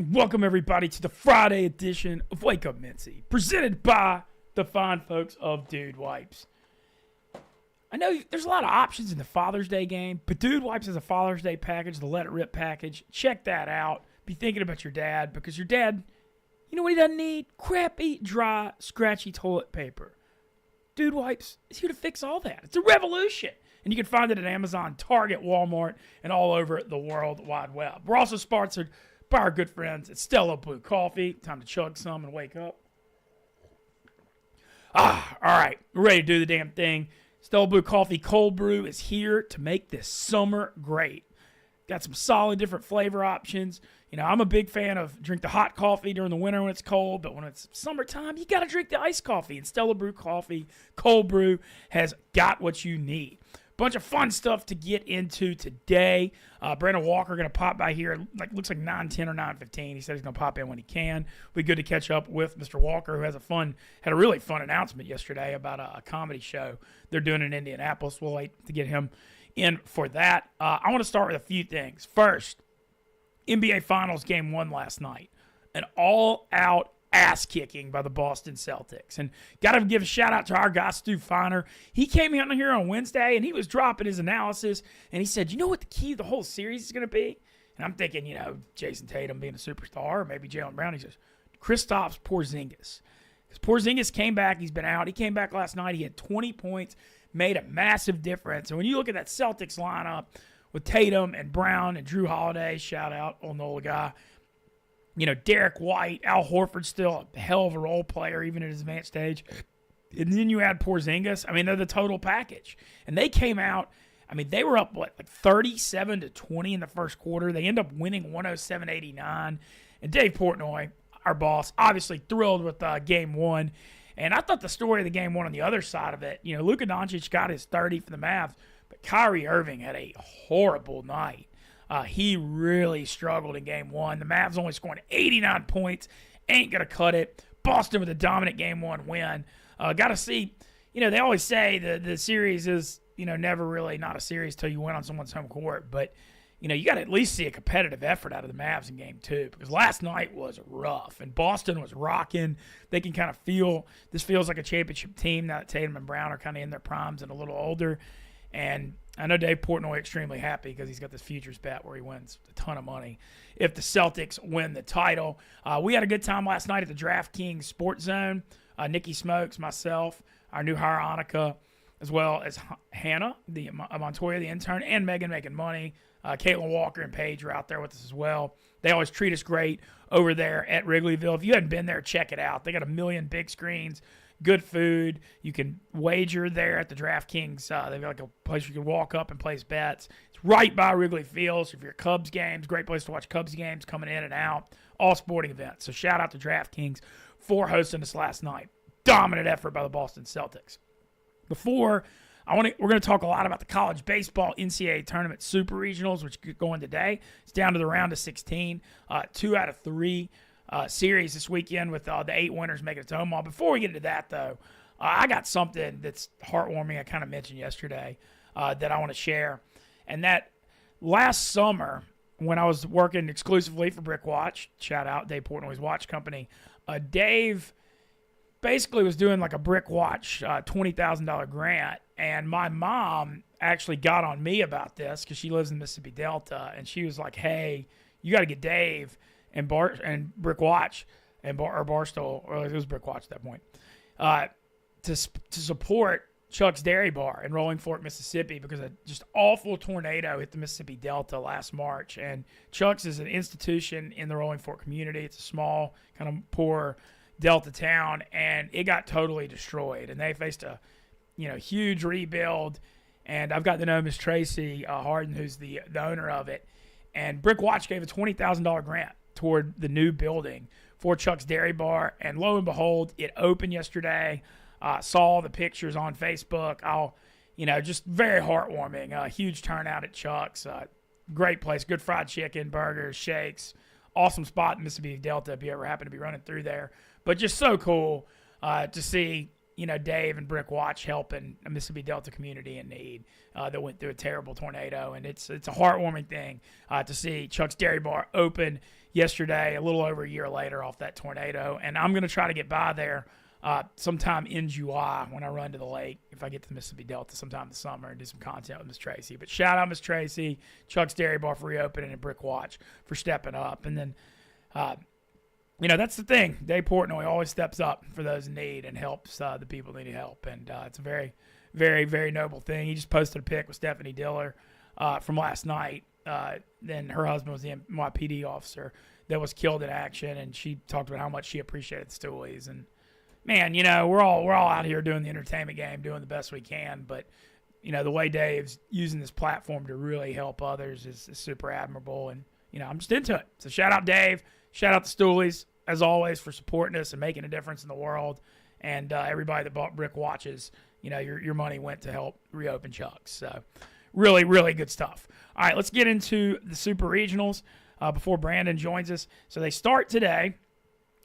And welcome everybody to the Friday edition of Wake Up Mintzy, presented by the fine folks of Dude Wipes. I know there's a lot of options in the Father's Day game, but Dude Wipes has a Father's Day package, the Let It Rip package. Check that out. Be thinking about your dad, because your dad, you know what he doesn't need? Crappy, dry, scratchy toilet paper. Dude Wipes is here to fix all that. It's a revolution. And you can find it at Amazon, Target, Walmart, and all over the World Wide Web. We're also sponsored by our good friends at Stella Blue Coffee. Time to chug some and wake up. All right. We're ready to do the damn thing. Stella Blue Coffee Cold Brew is here to make this summer great. Got some solid different flavor options. You know, I'm a big fan of drink the hot coffee during the winter when it's cold, but when it's summertime, you got to drink the iced coffee. And Stella Blue Coffee Cold Brew has got what you need. Bunch of fun stuff to get into today. Brandon Walker going to pop by here. Looks like 9:10 or 9:15. He said he's going to pop in when he can. Be good to catch up with Mr. Walker, who had a really fun announcement yesterday about a comedy show they're doing in Indianapolis. We'll wait to get him in for that. I want to start with a few things. First, NBA Finals Game 1 last night. An all-out ass-kicking by the Boston Celtics. And got to give a shout-out to our guy, Stu Feiner. He came in here on Wednesday, and he was dropping his analysis, and he said, you know what the key to the whole series is going to be? And I'm thinking, you know, Jason Tatum being a superstar, or maybe Jaylen Brown. He says, Kristaps Porzingis. Because Porzingis came back. He's been out. He came back last night. He had 20 points, made a massive difference. And when you look at that Celtics lineup with Tatum and Brown and Drew Holiday, shout-out, old Nola guy, you know, Derek White, Al Horford's still a hell of a role player, even at his advanced stage. And then you add Porzingis. I mean, they're the total package. And they came out, I mean, they were up, 37-20 in the first quarter. They end up winning 107-89. And Dave Portnoy, our boss, obviously thrilled with Game 1. And I thought the story of the Game 1 on the other side of it, you know, Luka Doncic got his 30 for the Mavs, but Kyrie Irving had a horrible night. He really struggled in Game 1. The Mavs only scoring 89 points. Ain't going to cut it. Boston with a dominant Game 1 win. Got to see, you know, they always say the series is, you know, never really not a series till you win on someone's home court. But, you know, you got to at least see a competitive effort out of the Mavs in Game 2. Because last night was rough. And Boston was rocking. They can kind of feel, this feels like a championship team now that Tatum and Brown are kind of in their primes and a little older. And I know Dave Portnoy extremely happy because he's got this futures bet where he wins a ton of money if the Celtics win the title. We had a good time last night at the DraftKings Sports Zone. Nikki Smokes, myself, our new hire Annika, as well as Hannah, the Montoya, the intern, and Megan making money. Caitlin Walker and Paige are out there with us as well. They always treat us great over there at Wrigleyville. If you hadn't been there, check it out. They got a million big screens. Good food. You can wager there at the DraftKings. They've got like a place you can walk up and place bets. It's right by Wrigley Field. So if you're at Cubs games, great place to watch Cubs games coming in and out. All sporting events. So shout out to DraftKings for hosting us last night. Dominant effort by the Boston Celtics. We're going to talk a lot about the college baseball NCAA tournament super regionals, which get going today. It's down to the round of 16. 2 out of 3. Series this weekend with the 8 winners making it to Omaha. Before we get into that, though, I got something that's heartwarming I kind of mentioned yesterday that I want to share. And that last summer, when I was working exclusively for Brick Watch, shout out Dave Portnoy's watch company, Dave basically was doing like a Brick Watch $20,000 grant. And my mom actually got on me about this because she lives in the Mississippi Delta. And she was like, hey, you got to get Dave and Brick Watch or Barstool, or it was Brick Watch at that point, to support Chuck's Dairy Bar in Rolling Fork, Mississippi, because a just awful tornado hit the Mississippi Delta last March. And Chuck's is an institution in the Rolling Fork community. It's a small, kind of poor Delta town, and it got totally destroyed. And they faced a, you know, huge rebuild. And I've got to know Miss Tracy Harden, who's the owner of it. And Brick Watch gave a $20,000 grant toward the new building for Chuck's Dairy Bar, and lo and behold, it opened yesterday. Saw the pictures on Facebook. Just very heartwarming. Huge turnout at Chuck's. Great place. Good fried chicken, burgers, shakes. Awesome spot in Mississippi Delta if you ever happen to be running through there. But just so cool to see, Dave and Brick Watch helping a Mississippi Delta community in need that went through a terrible tornado. And it's a heartwarming thing to see Chuck's Dairy Bar open yesterday, a little over a year later off that tornado. And I'm going to try to get by there sometime in July when I run to the lake, if I get to the Mississippi Delta sometime this summer, and do some content with Miss Tracy. But shout out Miss Tracy, Chuck's Dairy Bar for reopening, and Brick Watch for stepping up. And then, that's the thing. Dave Portnoy always steps up for those in need and helps the people that need help. And it's a very, very, very noble thing. He just posted a pic with Stephanie Diller from last night. Then her husband was the NYPD officer that was killed in action, and she talked about how much she appreciated the Stoolies. And man, we're all out here doing the entertainment game, doing the best we can. But, the way Dave's using this platform to really help others is super admirable. And, I'm just into it. So shout out Dave. Shout out the Stoolies, as always, for supporting us and making a difference in the world. And everybody that bought Brick Watches, your money went to help reopen Chuck's. So really, really good stuff. All right, let's get into the Super Regionals before Brandon joins us. So they start today.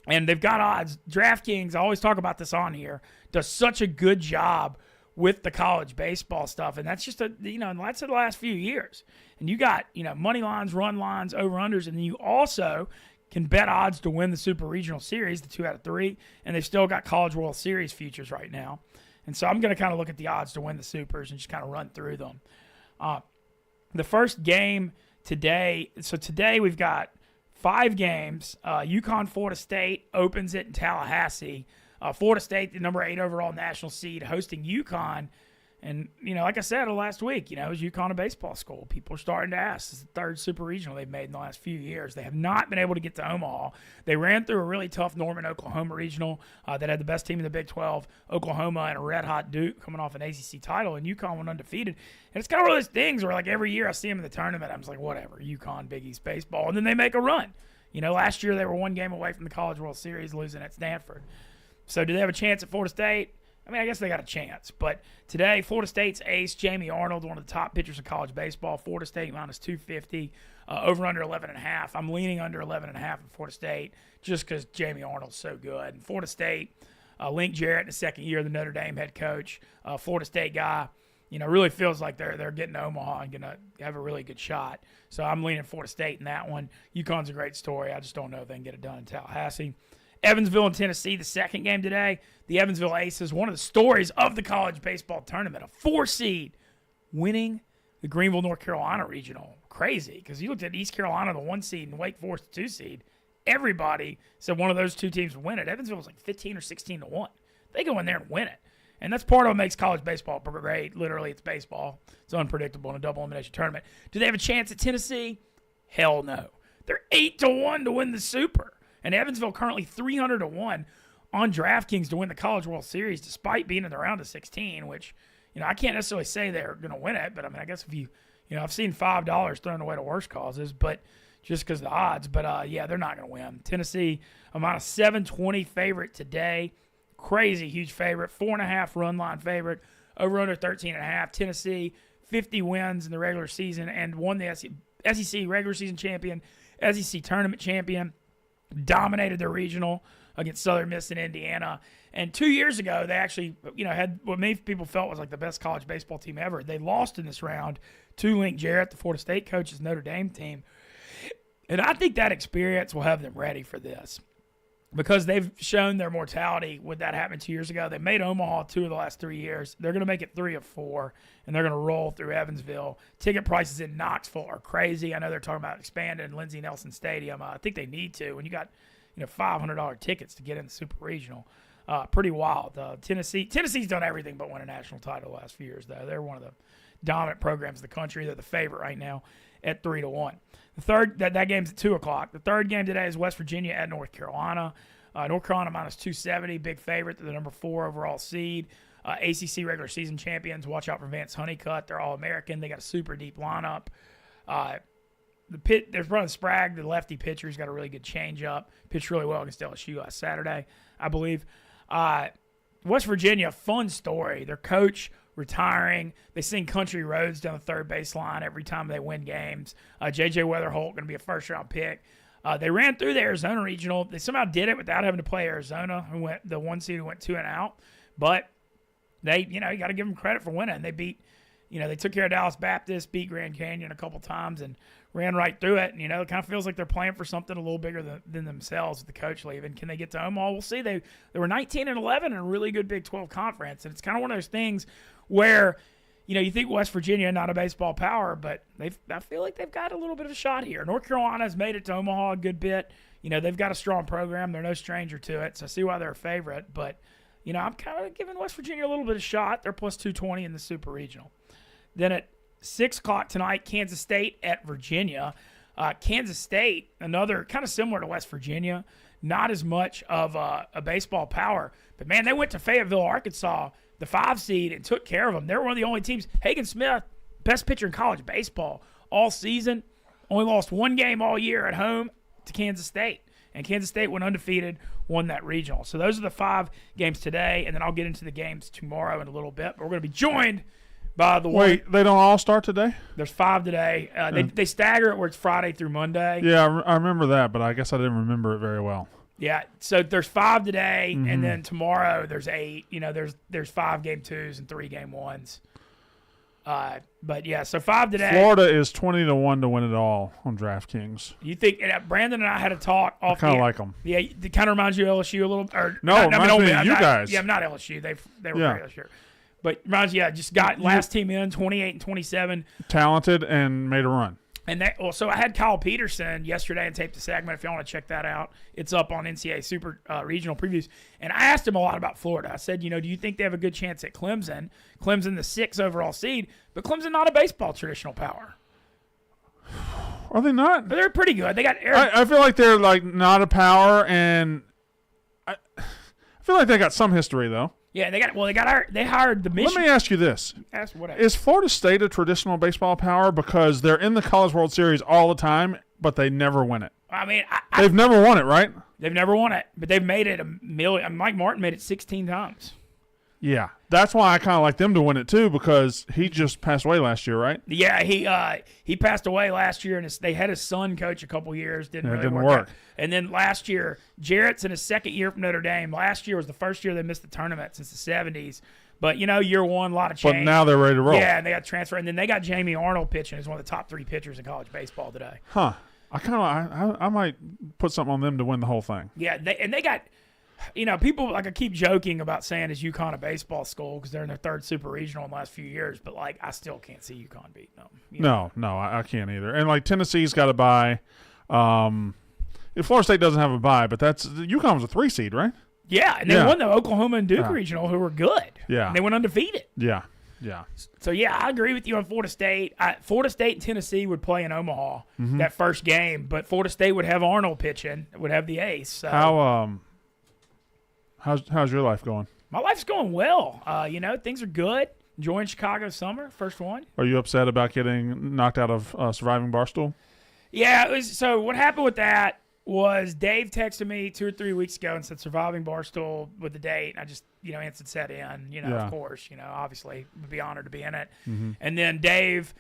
And they've got odds. DraftKings, I always talk about this on here, does such a good job with the college baseball stuff. And that's just, that's the last few years. And you got, money lines, run lines, over-unders. And then you also can bet odds to win the Super Regional Series, the 2 out of 3. And they've still got College World Series futures right now. And so I'm going to kind of look at the odds to win the Supers and just kind of run through them. The first game today, so today we've got 5 games. UConn, Florida State opens it in Tallahassee. Florida State, the number 8 overall national seed, hosting UConn. And, like I said last week, is UConn a baseball school? People are starting to ask. It's the 3rd Super Regional they've made in the last few years. They have not been able to get to Omaha. They ran through a really tough Norman, Oklahoma regional that had the best team in the Big 12, Oklahoma, and a red-hot Duke coming off an ACC title, and UConn went undefeated. And it's kind of one of those things where, every year I see them in the tournament, I'm just like, whatever, UConn, Big East baseball. And then they make a run. Last year they were 1 game away from the College World Series, losing at Stanford. So do they have a chance at Florida State? I guess they got a chance. But today, Florida State's ace, Jamie Arnold, one of the top pitchers in college baseball. Florida State minus 250, over under 11.5. I'm leaning under 11.5 in Florida State just because Jamie Arnold's so good. And Florida State, Link Jarrett in the second year, the Notre Dame head coach, Florida State guy, really feels like they're getting to Omaha and going to have a really good shot. So I'm leaning Florida State in that one. UConn's a great story. I just don't know if they can get it done in Tallahassee. Evansville and Tennessee, the second game today. The Evansville Aces, one of the stories of the college baseball tournament, a 4 seed winning the Greenville, North Carolina regional. Crazy, because you looked at East Carolina, the 1 seed, and Wake Forest, the 2 seed. Everybody said one of those 2 teams would win it. Evansville was like 15 or 16 to 1. They go in there and win it. And that's part of what makes college baseball great. Literally, it's baseball. It's unpredictable in a double elimination tournament. Do they have a chance at Tennessee? Hell no. They're 8 to 1 to win the Super. And Evansville currently 300 to 1 on DraftKings to win the College World Series, despite being in the round of 16, which, I can't necessarily say they're going to win it. But, I guess if I've seen $5 thrown away to worse causes, but just because of the odds. But, they're not going to win. Tennessee, a minus 720 favorite today. Crazy huge favorite. 4.5 run line favorite. Over under 13.5. Tennessee, 50 wins in the regular season and won the SEC regular season champion, SEC tournament champion. Dominated their regional against Southern Miss and Indiana. And 2 years ago, they actually, had what many people felt was like the best college baseball team ever. They lost in this round to Link Jarrett, the Florida State coach's Notre Dame team. And I think that experience will have them ready for this because they've shown their mortality with that happening 2 years ago. They made Omaha 2 of the last 3 years. They're going to make it 3 of 4, and they're going to roll through Evansville. Ticket prices in Knoxville are crazy. I know they're talking about expanding Lindsey Nelson Stadium. I think they need to. When you got $500 tickets to get in the Super Regional, pretty wild. Tennessee's done everything but win a national title the last few years, though. They're one of the dominant programs in the country. They're the favorite right now at 3 to 1. The third that game's at 2:00. The third game today is West Virginia at North Carolina. North Carolina minus 270, big favorite. They're the number 4 overall seed. ACC regular season champions. Watch out for Vance Honeycutt. They're All-American. They got a super deep lineup. There's Brandon Sprague, the lefty pitcher. He's got a really good changeup. Pitched really well against LSU last Saturday, I believe. West Virginia, fun story. Their coach retiring. They sing Country Roads down the third baseline every time they win games. J.J. Weatherholt going to be a first-round pick. They ran through the Arizona Regional. They somehow did it without having to play Arizona, the 1 seed who went 2 and out. But they, you got to give them credit for winning. They beat, they took care of Dallas Baptist, beat Grand Canyon a couple times, and ran right through it. And, it kind of feels like they're playing for something a little bigger than themselves with the coach leaving. Can they get to Omaha? We'll see. They were 19-11 in a really good Big 12 conference. And it's kind of one of those things where, you think West Virginia, not a baseball power, but I feel like they've got a little bit of a shot here. North Carolina's made it to Omaha a good bit. They've got a strong program. They're no stranger to it, so I see why they're a favorite. But, I'm kind of giving West Virginia a little bit of shot. They're plus 220 in the Super Regional. Then at 6 o'clock tonight, Kansas State at Virginia. Kansas State, another kind of similar to West Virginia, not as much of a baseball power. But, man, they went to Fayetteville, Arkansas, the 5 seed, and took care of them. They were one of the only teams. Hagen Smith, best pitcher in college baseball all season, only lost 1 game all year at home to Kansas State. And Kansas State went undefeated, won that regional. So those are the 5 games today, and then I'll get into the games tomorrow in a little bit. But we're going to be joined by the one. Wait, they don't all start today? There's 5 today. They stagger it where it's Friday through Monday. Yeah, I remember that, but I guess I didn't remember it very well. Yeah, so there's 5 today, and then tomorrow there's 8. There's 5 game 2s and 3 game 1s. But yeah, so 5 today. Florida is 20-1 to win it all on DraftKings. You think Brandon and I had a talk off? I kind of like them. Yeah, it kind of reminds you of LSU a little. Or no, it reminds me of you guys. Yeah, I'm not LSU. They were great last year. But reminds you, just got last team in 28-27. Talented and made a run. And so I had Kyle Peterson yesterday and taped a segment. If you want to check that out, it's up on NCAA Super Regional Previews. And I asked him a lot about Florida. I said, do you think they have a good chance at Clemson? Clemson, the 6th overall seed, but Clemson not a baseball traditional power. Are they not? But they're pretty good. They got Eric. I feel like they're like not a power, and I feel like they got some history though. Yeah, they hired the Michigan. Let me ask you this. Ask whatever. Is Florida State a traditional baseball power because they're in the College World Series all the time, but they never win it? I mean, they've never won it, right? They've never won it, but they've made it a million. Mike Martin made it 16 times. Yeah, that's why I kind of like them to win it too, because he just passed away last year, right? Yeah, he passed away last year, and they had his son coach a couple years. Didn't work out. And then last year, Jarrett's in his 2nd year from Notre Dame. Last year was the first year they missed the tournament since the 70s. But, year 1, a lot of change. But now they're ready to roll. Yeah, and they got transferred. And then they got Jamie Arnold pitching as one of the top 3 pitchers in college baseball today. Huh. I might put something on them to win the whole thing. Yeah, they got – people I keep joking about saying is UConn a baseball school because they're in their 3rd super regional in the last few years, but I still can't see UConn beating them. No, I can't either. And Tennessee's got a bye. Florida State doesn't have a bye, but UConn was a 3 seed, right? Yeah, and they won the Oklahoma and Duke regional, who were good. Yeah, and they went undefeated. Yeah. So I agree with you on Florida State. Florida State and Tennessee would play in Omaha that first game, but Florida State would have Arnold pitching, would have the ace. So. How's your life going? My life's going well. Things are good. Enjoying Chicago summer, first one. Are you upset about getting knocked out of Surviving Barstool? Yeah. So what happened with that was Dave texted me 2 or 3 weeks ago and said Surviving Barstool with the date. And I just, instant set in. Of course, obviously would be honored to be in it. Mm-hmm. And then Dave,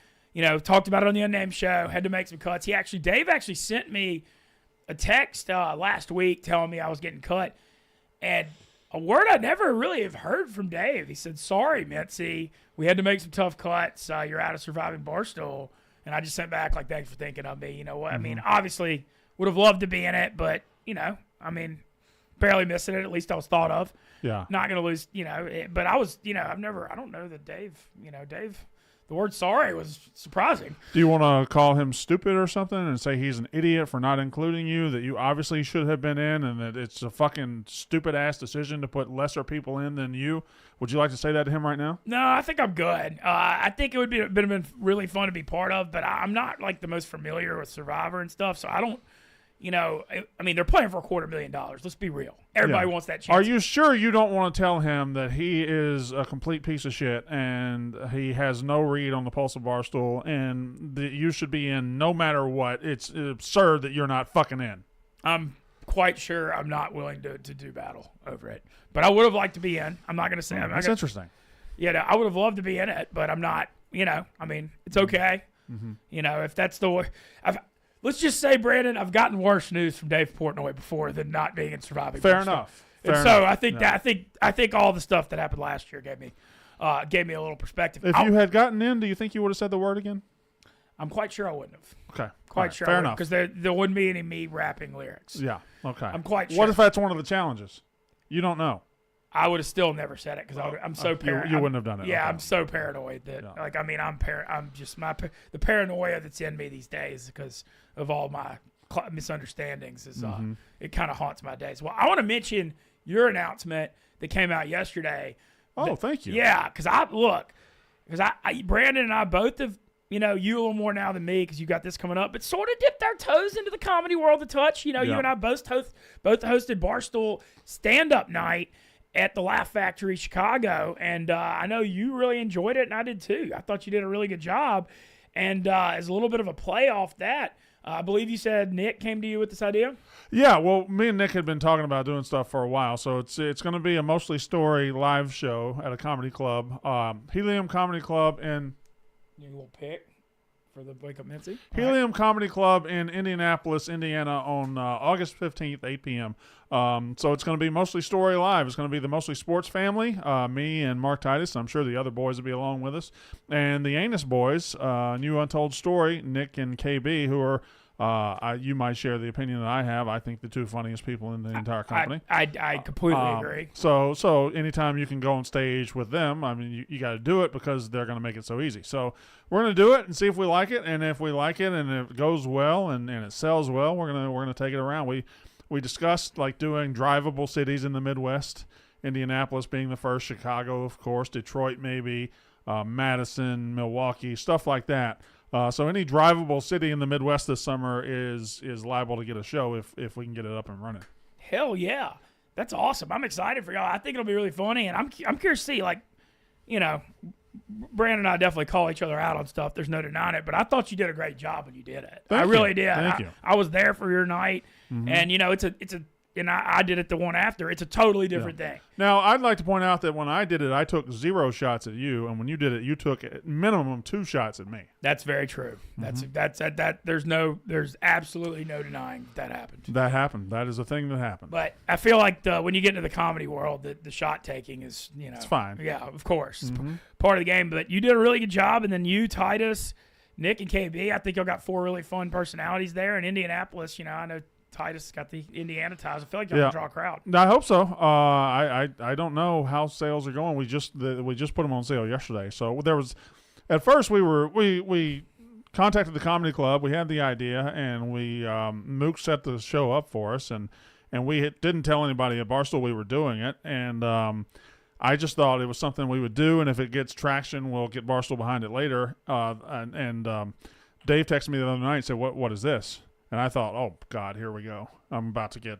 talked about it on the Unnamed Show. Had to make some cuts. Dave actually sent me a text last week telling me I was getting cut. And a word I never really have heard from Dave. He said, sorry, Mintzy. We had to make some tough cuts. You're out of Surviving Barstool. And I just sent back, thanks for thinking of me. You know what? Mm-hmm. I mean, obviously would have loved to be in it, but, barely missing it. At least I was thought of. Yeah. Not going to lose, but I was, I don't know that Dave, the word sorry was surprising. Do you want to call him stupid or something and say he's an idiot for not including you, that you obviously should have been in, and that it's a fucking stupid-ass decision to put lesser people in than you? Would you like to say that to him right now? No, I think I'm good. I think it would have been really fun to be part of, but I'm not, the most familiar with Survivor and stuff, so I don't, they're playing for $250,000. Let's be real. Everybody wants that chance. Are you sure you don't want to tell him that he is a complete piece of shit and he has no read on the pulse of Barstool and that you should be in no matter what? It's absurd that you're not fucking in. I'm quite sure I'm not willing to do battle over it. But I would have liked to be in. I'm not going to say. That's interesting. Yeah, I would have loved to be in it, but I'm not. It's okay. Mm-hmm. If that's the way. Let's just say, Brandon, I've gotten worse news from Dave Portnoy before than not being in Surviving. Fair enough. And so I think I think all the stuff that happened last year gave me a little perspective. If you had gotten in, do you think you would have said the word again? I'm quite sure I wouldn't have. Okay. Quite sure. Fair enough. Because there wouldn't be any me rapping lyrics. Yeah. Okay. I'm quite sure. What if that's one of the challenges? You don't know. I would have still never said it because I'm so paranoid. You wouldn't have done it. Yeah, okay. I'm so paranoid that I'm just the paranoia that's in me these days because of all my misunderstandings is it kind of haunts my days. Well, I want to mention your announcement that came out yesterday. Oh, thank you. Yeah, because Brandon and I both have, you a little more now than me because you got this coming up, but sort of dipped our toes into the comedy world a touch. You and I both hosted Barstool stand-up night at the Laugh Factory Chicago, and I know you really enjoyed it, and I did too. I thought you did a really good job, and as a little bit of a play off that, I believe you said Nick came to you with this idea? Yeah, well, me and Nick had been talking about doing stuff for a while, so it's going to be a mostly story live show at a comedy club, Helium Comedy Club in... Your little pick for the Wake Up Mintzy? Helium Comedy Club in Indianapolis, Indiana on August 15th, 8 p.m. So it's going to be mostly story live. It's going to be the Mostly Sports family, me and Mark Titus. I'm sure the other boys will be along with us. And the Anus boys, New Untold Story, Nick and KB, who are, you might share the opinion that I have. I think the two funniest people in the entire company. I completely agree. So anytime you can go on stage with them, I mean, you got to do it because they're going to make it so easy. So we're going to do it and see if we like it. And if we like it and it goes well and it sells well, we're going to take it around. We discussed like doing drivable cities in the Midwest, Indianapolis being the first, Chicago, of course, Detroit maybe, Madison, Milwaukee, stuff like that. So any drivable city in the Midwest this summer is liable to get a show if we can get it up and running. Hell yeah. That's awesome. I'm excited for y'all. I think it'll be really funny, and I'm curious to see, like, Brandon and I definitely call each other out on stuff. There's no denying it, but I thought you did a great job when you did it. I really did. Thank you. I was there for your night, and and I did it the one after. It's a totally different thing. Now, I'd like to point out that when I did it, I took 0 shots at you, and when you did it, you took at minimum 2 shots at me. That's very true. That's there's absolutely no denying that happened. That happened. That is a thing that happened. But I feel like when you get into the comedy world, the shot taking is, it's fine. Yeah, of course. It's part of the game. But you did a really good job, and then you, Titus, Nick, and KB, I think y'all got 4 really fun personalities there. In Indianapolis, I know Titus got the Indiana ties. I feel like y'all can draw a crowd. I hope so. I don't know how sales are going. We just put them on sale yesterday. So there was, at first we contacted the comedy club. We had the idea, and Mook set the show up for us, and we didn't tell anybody at Barstool we were doing it, and I just thought it was something we would do, and if it gets traction, we'll get Barstool behind it later. And Dave texted me the other night and said, "What is this?" And I thought, oh God, here we go. I'm about to get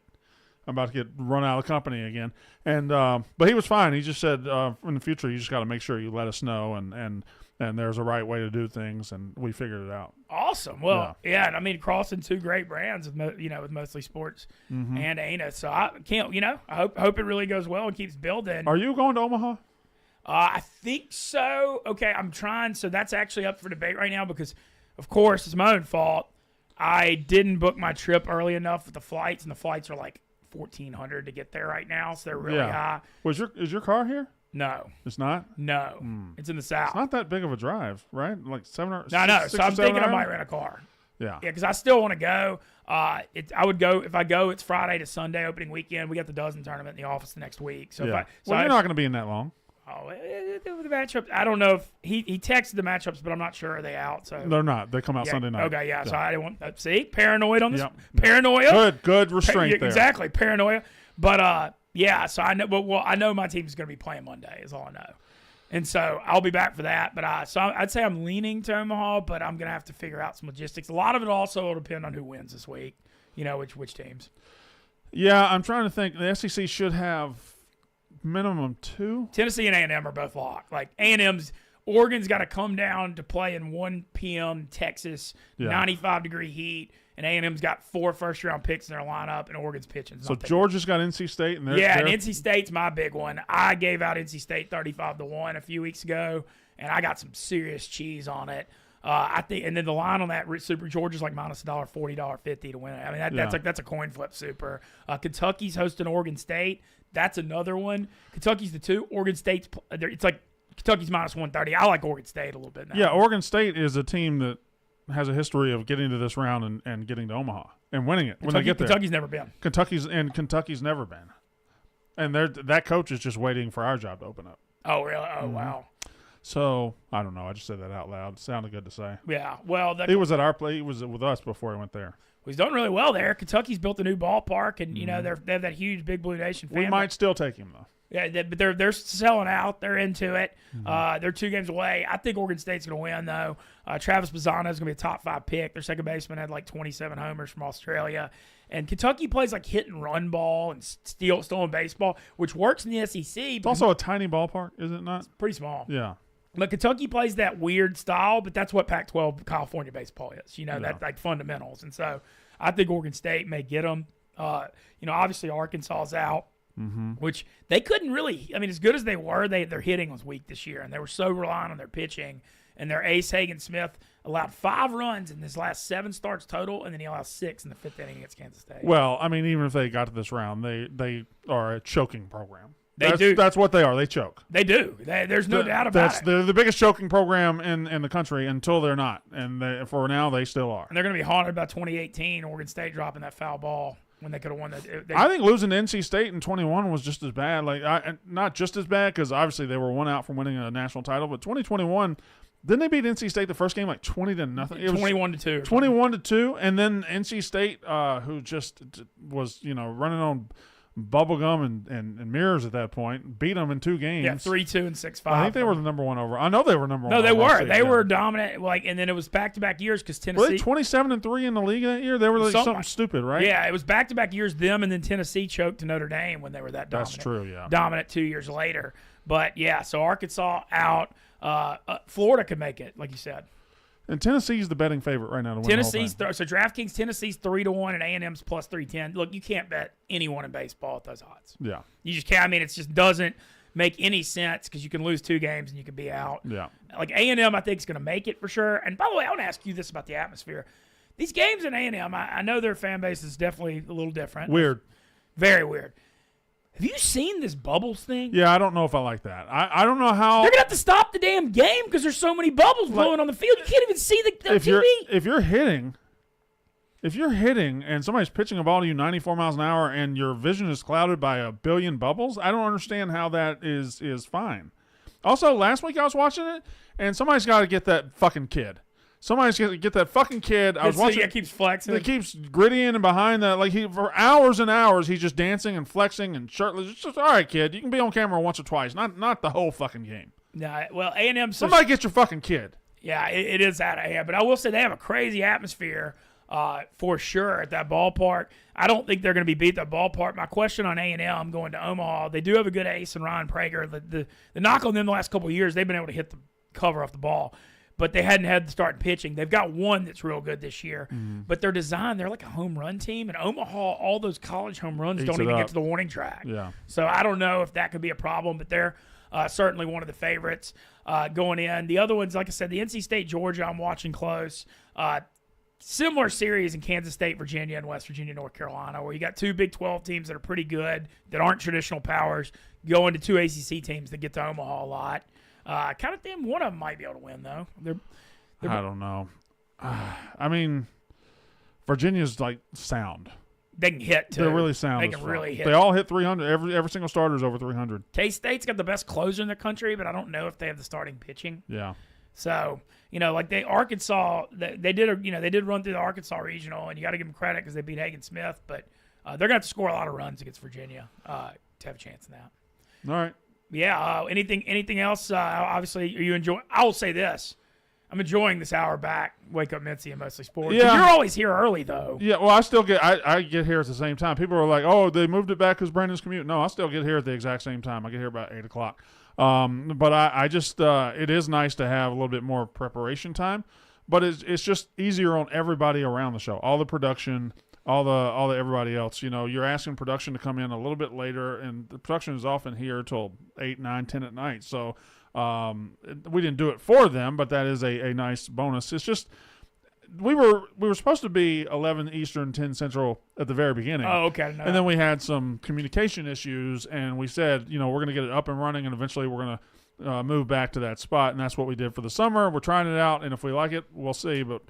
run out of the company again. And but he was fine. He just said, in the future, you just got to make sure you let us know, and there's a right way to do things, and we figured it out. Awesome. Well, yeah, and I mean, crossing 2 great brands with Mostly Sports and Anus. So I can't, I hope it really goes well and keeps building. Are you going to Omaha? I think so. Okay, I'm trying. So that's actually up for debate right now because, of course, it's my own fault. I didn't book my trip early enough with the flights, and the flights are like $1,400 to get there right now, so they're really high. Is your car here? No. It's not? No. It's in the South. It's not that big of a drive, right? Like 7 or 6 No. So I'm thinking I might rent a car. Yeah. Yeah, because I still want to go. I would go if I go. It's Friday to Sunday opening weekend. We got the dozen tournament in the office the next week. So you're not going to be in that long. Oh, the matchup. I don't know if he texted the matchups, but I'm not sure. Are they out? So they're not. They come out Sunday night. Okay, yeah. So I didn't want. See, paranoid on this. Yep. Paranoia. Good restraint there. Exactly, paranoia. But yeah. So I know. Well, I know my team's going to be playing Monday. Is all I know. And so I'll be back for that. But I'd say I'm leaning to Omaha, but I'm going to have to figure out some logistics. A lot of it also will depend on who wins this week. Which teams. Yeah, I'm trying to think. The SEC should have minimum 2. Tennessee and A&M are both locked. Like Oregon's got to come down to play in 1 p.m. Texas, 95-degree heat, and A&M's got 4 first-round picks in their lineup, and Oregon's pitching. So Georgia's got NC State, and and NC State's my big one. I gave out NC State 35-1 a few weeks ago, and I got some serious cheese on it. I think, and then the line on that Super Georgia's like minus $1.40, $1.50 to win it. I mean, that's a coin flip Super. Kentucky's hosting Oregon State. That's another one. Kentucky's the 2. Oregon State's it's like Kentucky's minus 130. I like Oregon State a little bit now. Yeah, Oregon State is a team that has a history of getting to this round and getting to Omaha and winning it when they get there. Kentucky's never been. Kentucky's never been. And that coach is just waiting for our job to open up. Oh, really? Oh, wow. So, I don't know. I just said that out loud. It sounded good to say. Yeah, well. He was at our play. He was with us before he went there. He's done really well there. Kentucky's built a new ballpark, and, you know, they have that huge Big Blue Nation fan. We might still take him, though. Yeah, but they're selling out. They're into it. They're 2 games away. I think Oregon State's going to win, though. Travis Bazzano is going to be a top 5 pick. Their second baseman had like 27 homers from Australia. And Kentucky plays like hit and run ball and stolen baseball, which works in the SEC. It's also a tiny ballpark, is it not? It's pretty small. Yeah. But Kentucky plays that weird style, but that's what Pac-12 California baseball is. You know, that's like fundamentals. And so I think Oregon State may get them. You know, obviously Arkansas's out, which they couldn't really – I mean, as good as they were, their hitting was weak this year, and they were so reliant on their pitching. And their ace, Hagen Smith, allowed 5 runs in his last 7 starts total, and then he allowed 6 in the 5th inning against Kansas State. Well, I mean, even if they got to this round, they are a choking program. They do. That's what they are. They choke. They do. There's no doubt about it. They're the biggest choking program in the country until they're not. And for now, they still are. And they're going to be haunted by 2018, Oregon State dropping that foul ball when they could have won that. I think losing to NC State in 21 was just as bad. Not just as bad because obviously they were 1 out from winning a national title, but 2021 – didn't they beat NC State the first game like 20-0? 21-2. 21-2, and then NC State, who just was running on bubblegum and mirrors at that point, beat them in 2 games. Yeah, 3-2 and 6-5. I think they were the number 1 over. I know they were number 1. No, they were. They were dominant. And then it was back-to-back years because Tennessee. Were they 27-3 in the league that year? They were like something stupid, right? Yeah, it was back-to-back years. Them and then Tennessee choked to Notre Dame when they were that dominant. That's true. Yeah, dominant 2 years later. But yeah, so Arkansas out. Florida could make it, like you said. And Tennessee's the betting favorite right now to win Tennessee's the whole thing. So DraftKings, Tennessee's 3-1 and A&M's plus 310. Look, you can't bet anyone in baseball at those odds. Yeah, you just can't. I mean, it just doesn't make any sense because you can lose 2 games and you can be out. Yeah, like A&M, I think is going to make it for sure. And by the way, I want to ask you this about the atmosphere. These games in A&M, I know their fan base is definitely a little different. Weird, very weird. Have you seen this bubbles thing? Yeah, I don't know if I like that. I don't know how they're gonna have to stop the damn game because there's so many bubbles blowing on the field. You can't even see the TV. If you're hitting and somebody's pitching a ball to you 94 miles an hour and your vision is clouded by a billion bubbles, I don't understand how that is fine. Also, last week I was watching it and somebody's got to get that fucking kid. Somebody's going to get that fucking kid. I was watching. It keeps flexing. It keeps grittying and behind that. Like for hours and hours, he's just dancing and flexing and shirtless. It's just all right, kid. You can be on camera once or twice, not the whole fucking game. Nah, well, A&M. Somebody get your fucking kid. Yeah, it is out of hand. But I will say they have a crazy atmosphere for sure at that ballpark. I don't think they're going to be beat at that ballpark. My question on A&M going to Omaha, they do have a good ace in Ryan Prager. The knock on them the last couple of years, they've been able to hit the cover off the ball. But they hadn't had the start pitching. They've got one that's real good this year. But they're designed, they're like a home run team. And Omaha, all those college home runs don't even get to the warning track. Yeah. So I don't know if that could be a problem, but they're certainly one of the favorites going in. The other ones, like I said, the NC State, Georgia, I'm watching close. Similar series in Kansas State, Virginia, and West Virginia, North Carolina, where you got 2 Big 12 teams that are pretty good, that aren't traditional powers, going to 2 ACC teams that get to Omaha a lot. Kind of think one of them might be able to win, though. I don't know. I mean, Virginia's like sound. They can hit, too. They're really sound. They can really hit. They all hit 300. Every single starter is over 300. K-State's got the best closer in the country, but I don't know if they have the starting pitching. Yeah. So, like Arkansas, they did run through the Arkansas regional, and you got to give them credit because they beat Hagen Smith, but they're going to have to score a lot of runs against Virginia to have a chance in that. All right. Yeah. Anything else? Obviously, are you enjoying? I will say this: I'm enjoying this hour back. Wake Up Mintzy and Mostly Sports. Yeah. You're always here early, though. Yeah. Well, I still get. I get here at the same time. People are like, "Oh, they moved it back because Brandon's commute." No, I still get here at the exact same time. I get here about 8:00. But I just it is nice to have a little bit more preparation time. But it's just easier on everybody around the show. All the production. All the everybody else, you're asking production to come in a little bit later, and the production is often here till 8, 9, 10 at night. So We didn't do it for them, but that is a nice bonus. It's just we were supposed to be 11 Eastern, 10 Central at the very beginning. Oh, okay. No. And then we had some communication issues, and we said, we're going to get it up and running, and eventually we're going to move back to that spot, and that's what we did for the summer. We're trying it out, and if we like it, we'll see. But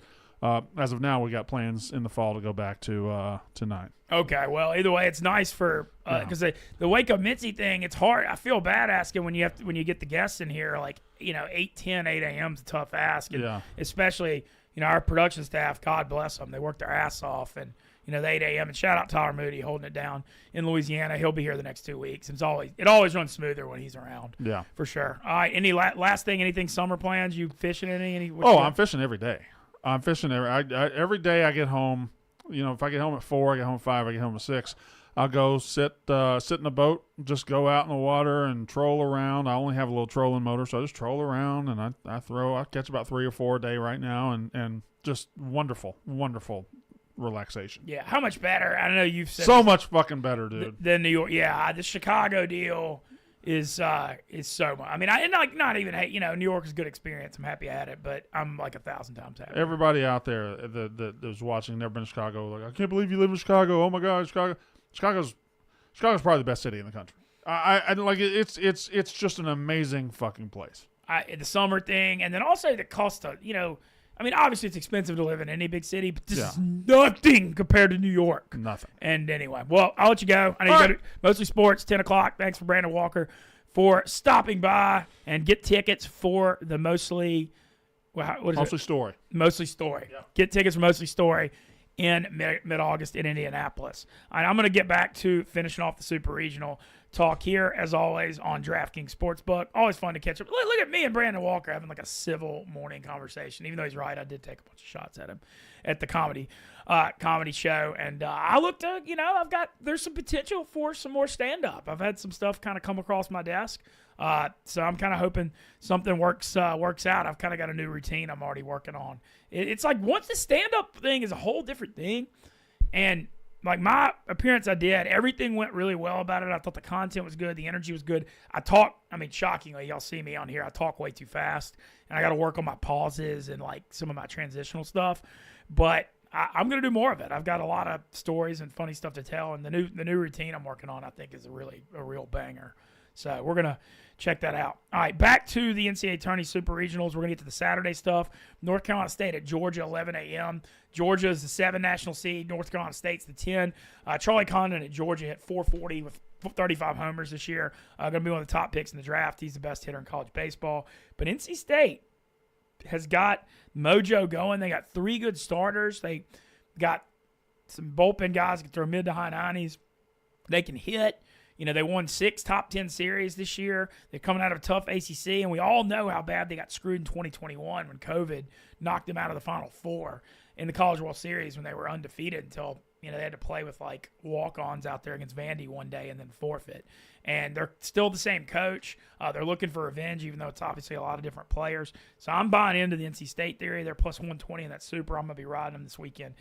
as of now, we got plans in the fall to go back to 9. Okay, well, either way, it's nice for because the Wake Up Mintzy thing. It's hard. I feel bad asking when you get the guests in here, like 8 a.m. is a tough ask, and especially our production staff. God bless them, they work their ass off, and the 8 a.m. and shout out Tyler Moody holding it down in Louisiana. He'll be here the next 2 weeks. It always runs smoother when he's around. Yeah, for sure. All right, any last thing? Anything summer plans? You fishing any? I'm fishing every day. I'm fishing every day. I get home. If I get home at 4, I get home at 5, I get home at 6. I'll go sit in a boat, just go out in the water and troll around. I only have a little trolling motor, so I just troll around and I catch about 3 or 4 a day right now, and just wonderful, wonderful relaxation. Yeah, how much better? I know you've said so much fucking better, dude. Than New York. Yeah, the Chicago deal is so much. I mean, not even New York is a good experience. I'm happy I had it, but I'm like 1,000 times happy. Everybody out there that was watching, never been to Chicago, like, I can't believe you live in Chicago. Oh my God, Chicago. Chicago's probably the best city in the country. I like it. It's just an amazing fucking place. The summer thing, and then also the cost of I mean, obviously it's expensive to live in any big city, but this is nothing compared to New York. Nothing. And anyway, well, I'll let you go. I know you go to Mostly Sports, 10 o'clock. Thanks for Brandon Walker for stopping by, and get tickets for the Mostly Story. Mostly Story. Yeah. Get tickets for Mostly Story in mid-August in Indianapolis. And I'm going to get back to finishing off the Super Regional talk here, as always, on DraftKings Sportsbook. Always fun to catch up. Look at me and Brandon Walker having like a civil morning conversation. Even though he's right, I did take a bunch of shots at him at the comedy show. And I looked at, there's some potential for some more stand-up. I've had some stuff kind of come across my desk. So I'm kind of hoping something works out. I've kind of got a new routine I'm already working on. It's like once the stand-up thing is a whole different thing. And like my appearance I did, everything went really well about it. I thought the content was good. The energy was good. Shockingly, y'all see me on here, I talk way too fast. And I got to work on my pauses and like some of my transitional stuff. But I'm going to do more of it. I've got a lot of stories and funny stuff to tell. And the new routine I'm working on, I think, is a real banger. So we're going to check that out. All right, back to the NCAA Tourney Super Regionals. We're going to get to the Saturday stuff. North Carolina State at Georgia, 11 a.m. Georgia is the 7 national seed. North Carolina State's the 10. Charlie Condon at Georgia hit 440 with 35 homers this year. Going to be one of the top picks in the draft. He's the best hitter in college baseball. But NC State has got mojo going. They got 3 good starters. They got some bullpen guys that can throw mid to high 90s. They can hit. They won 6 top 10 series this year. They're coming out of a tough ACC, and we all know how bad they got screwed in 2021 when COVID knocked them out of the Final Four in the College World Series when they were undefeated until they had to play with like walk-ons out there against Vandy one day and then forfeit. And they're still the same coach. They're looking for revenge, even though it's obviously a lot of different players. So I'm buying into the NC State theory. They're plus 120 in that Super. I'm going to be riding them this weekend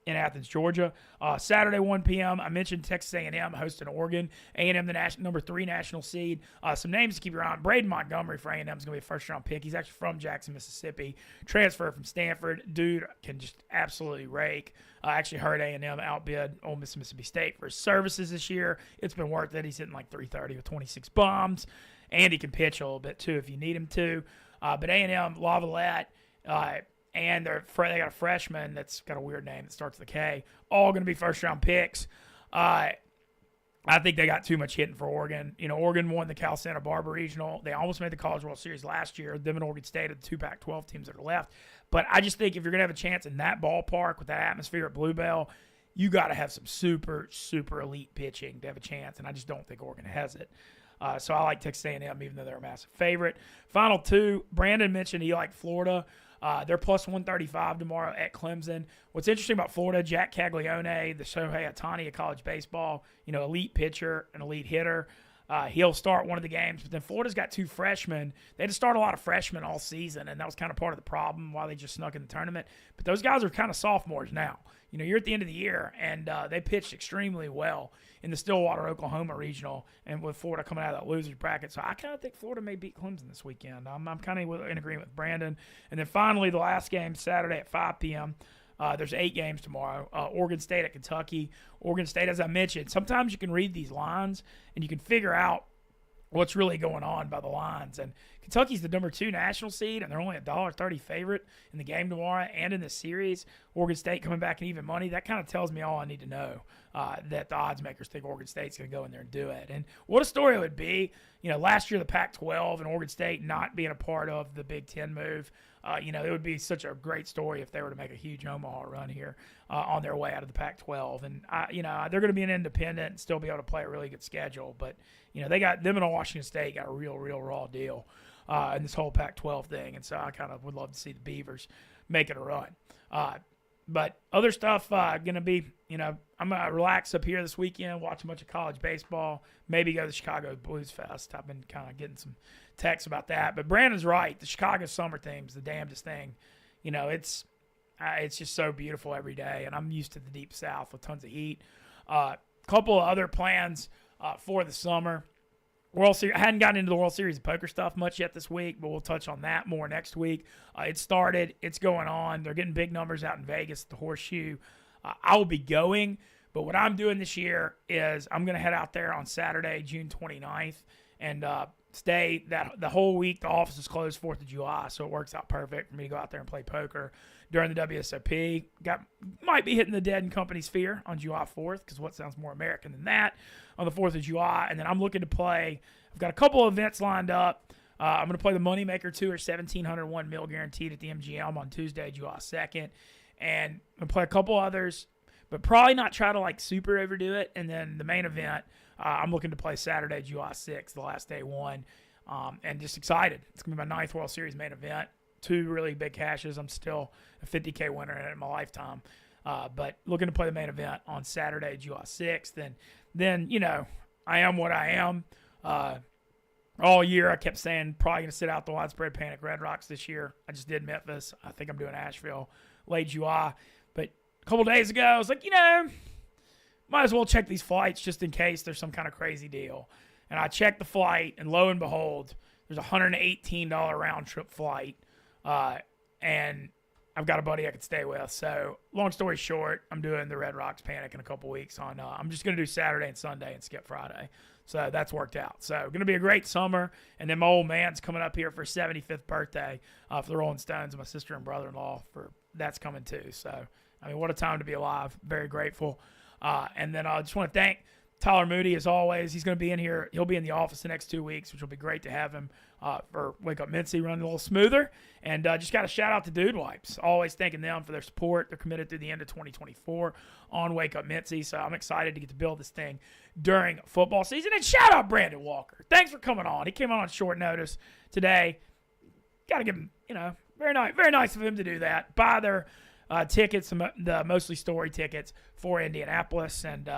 in Athens, Georgia. Saturday, 1 p.m., I mentioned Texas A&M hosting Oregon. A&M, the number 3 national seed. Some names to keep your eye on. Braden Montgomery for A&M is going to be a first-round pick. He's actually from Jackson, Mississippi. Transfer from Stanford. Dude can just absolutely rake. I actually heard A&M outbid Ole Miss Mississippi State for his services this year. It's been worth it. He's hitting like 330 with 26 bombs. And he can pitch a little bit, too, if you need him to. But A&M, Lavalette, and they got a freshman that's got a weird name that starts with a K. All going to be first-round picks. I think they got too much hitting for Oregon. Oregon won the Cal Santa Barbara Regional. They almost made the College World Series last year. Them and Oregon State are the 2 Pac-12 teams that are left. But I just think if you're going to have a chance in that ballpark with that atmosphere at Bluebell, you got to have some super, super elite pitching to have a chance, and I just don't think Oregon has it. So I like Texas A&M, even though they're a massive favorite. Final 2, Brandon mentioned he liked Florida. They're plus 135 tomorrow at Clemson. What's interesting about Florida, Jack Caglione, the Shohei Ohtani of college baseball, elite pitcher, an elite hitter. He'll start one of the games, but then Florida's got 2 freshmen. They had to start a lot of freshmen all season, and that was kind of part of the problem why they just snuck in the tournament. But those guys are kind of sophomores now. You're at the end of the year, and they pitched extremely well in the Stillwater, Oklahoma regional, and with Florida coming out of that losers bracket. So I kind of think Florida may beat Clemson this weekend. I'm kind of in agreement with Brandon. And then finally, the last game Saturday at 5 p.m., there's 8 games tomorrow. Oregon State at Kentucky. Oregon State, as I mentioned, sometimes you can read these lines and you can figure out what's really going on by the lines. And Kentucky's the number 2 national seed, and they're only a $1.30 favorite in the game tomorrow and in this series. Oregon State coming back in even money. That kind of tells me all I need to know, that the odds makers think Oregon State's going to go in there and do it. And what a story it would be. Last year the Pac-12 and Oregon State not being a part of the Big Ten move. It would be such a great story if they were to make a huge Omaha run here on their way out of the Pac-12. And, they're going to be an independent and still be able to play a really good schedule. But, they got them and Washington State got a real raw deal in this whole Pac-12 thing. And so I kind of would love to see the Beavers making a run. But other stuff going to be, I'm going to relax up here this weekend, watch a bunch of college baseball, maybe go to the Chicago Blues Fest. I've been kind of getting some texts about that. But Brandon's right. The Chicago summer theme's the damnedest thing. It's just so beautiful every day, and I'm used to the Deep South with tons of heat. Couple of other plans for the summer. World Series. I hadn't gotten into the World Series of Poker stuff much yet this week, but we'll touch on that more next week. It started. It's going on. They're getting big numbers out in Vegas at the Horseshoe. I will be going, but what I'm doing this year is I'm going to head out there on Saturday, June 29th, and stay the whole week. The office is closed 4th of July, so it works out perfect for me to go out there and play poker during the WSOP. Might be hitting the Dead and Company Sphere on July 4th, because what sounds more American than that, on the 4th of July. And then I'm looking to play. I've got a couple of events lined up. I'm going to play the Moneymaker Tour, 1,701 mil guaranteed at the MGM on Tuesday, July 2nd. And I'm going to play a couple others, but probably not try to super overdo it. And then the main event, I'm looking to play Saturday, July 6th, the last day one. And just excited. It's going to be my 9th World Series main event. 2 really big cashes. I'm still a $50K winner in my lifetime. But looking to play the main event on Saturday, July 6th. And then, I am what I am. All year I kept saying probably going to sit out the Widespread Panic Red Rocks this year. I just did Memphis. I think I'm doing Asheville late July. But a couple days ago, I was like, might as well check these flights just in case there's some kind of crazy deal. And I checked the flight, and lo and behold, there's a $118 round-trip flight. And I've got a buddy I could stay with. So long story short, I'm doing the Red Rocks Panic in a couple weeks. I'm just going to do Saturday and Sunday and skip Friday. So that's worked out. So going to be a great summer. And then my old man's coming up here for his 75th birthday for the Rolling Stones. And my sister and brother-in-law, that's coming too. So, what a time to be alive. Very grateful. And then I just want to thank Tyler Moody, as always. He's going to be in here. He'll be in the office the next 2 weeks, which will be great to have him for Wake Up Mintzy running a little smoother. And just got a shout-out to Dude Wipes. Always thanking them for their support. They're committed through the end of 2024 on Wake Up Mintzy. So I'm excited to get to build this thing during football season. And shout-out Brandon Walker. Thanks for coming on. He came on short notice today. Got to give him, very nice of him to do that. Buy their tickets, the Mostly Story tickets for Indianapolis. And,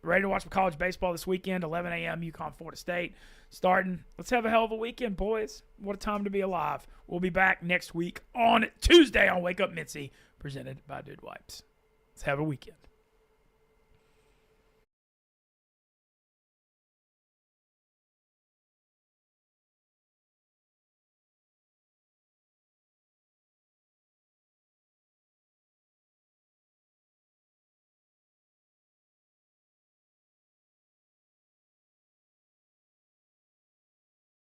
ready to watch some college baseball this weekend, 11 a.m., UConn, Florida State starting. Let's have a hell of a weekend, boys. What a time to be alive. We'll be back next week on Tuesday on Wake Up Mintzy, presented by Dude Wipes. Let's have a weekend.